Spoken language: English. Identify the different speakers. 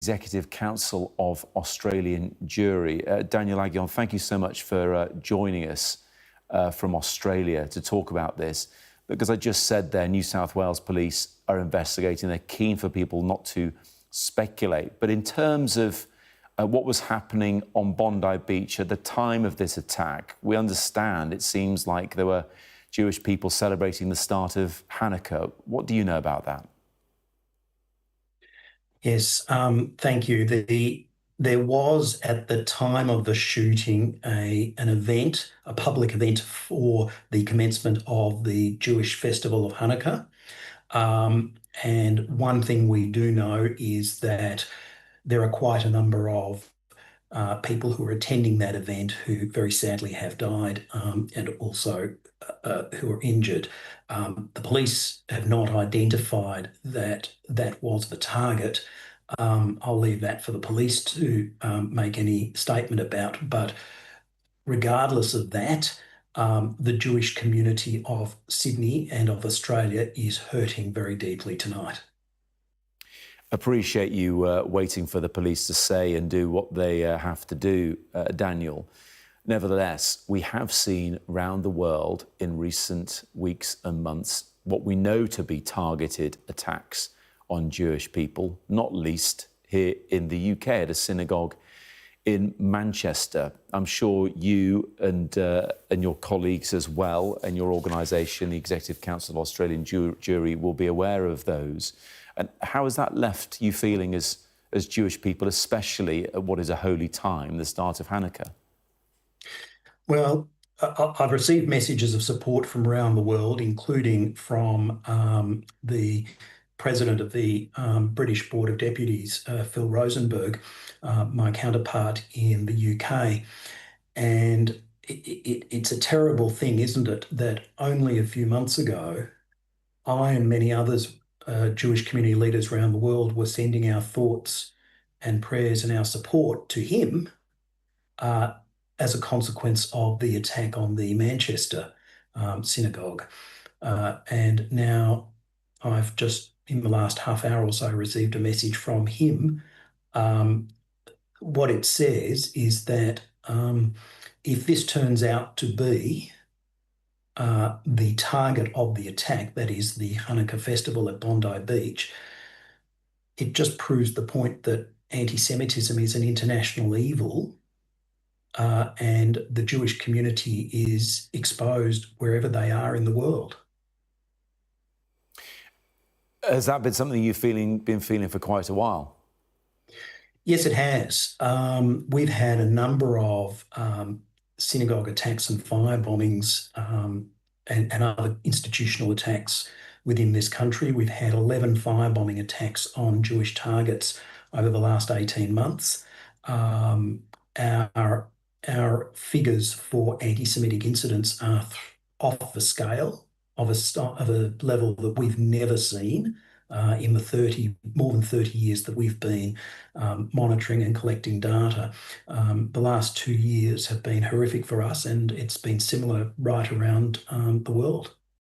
Speaker 1: Executive Council of Australian Jury. Daniel Aghion, thank you so much for joining us from Australia to talk about this. Because I just said there, New South Wales Police are investigating. They're keen for people not to speculate. But in terms of what was happening on Bondi Beach at the time of this attack, we understand it seems like there were Jewish people celebrating the start of Hanukkah. What do you know about that?
Speaker 2: Yes, thank you. There was, at the time of the shooting, an event, a public event for the commencement of the Jewish festival of Hanukkah. And one thing we do know is that there are quite a number of people who are attending that event who very sadly have died, and also who are injured. The police have not identified that that was the target. I'll leave that for the police to make any statement about. But regardless of that, the Jewish community of Sydney and of Australia is hurting very deeply tonight.
Speaker 1: Appreciate you waiting for the police to say and do what they have to do, Daniel. Nevertheless, we have seen around the world in recent weeks and months what we know to be targeted attacks on Jewish people, not least here in the UK at a synagogue in Manchester. I'm sure you and your colleagues as well, and your organisation, the Executive Council of Australian Jury, will be aware of those. And how has that left you feeling as Jewish people, especially at what is a holy time, the start of Hanukkah?
Speaker 2: Well, I've received messages of support from around the world, including from the President of the British Board of Deputies, Phil Rosenberg, my counterpart in the UK. And it's a terrible thing, isn't it, that only a few months ago, I and many others, Jewish community leaders around the world, were sending our thoughts and prayers and our support to him as a consequence of the attack on the Manchester synagogue. And now I've just, in the last half hour or so, received a message from him. What it says is that if this turns out to be the target of the attack, that is the Hanukkah festival at Bondi Beach, it just proves the point that anti-Semitism is an international evil, and the Jewish community is exposed wherever they are in the world.
Speaker 1: Has that been something you've been feeling for quite a while?
Speaker 2: Yes, it has. We've had a number of synagogue attacks and fire bombings and other institutional attacks within this country. We've had 11 firebombing attacks on Jewish targets over the last 18 months. Our figures for anti-Semitic incidents are off the scale of a level that we've never seen in the more than 30 years that we've been monitoring and collecting data. The last 2 years have been horrific for us, and it's been similar right around the world.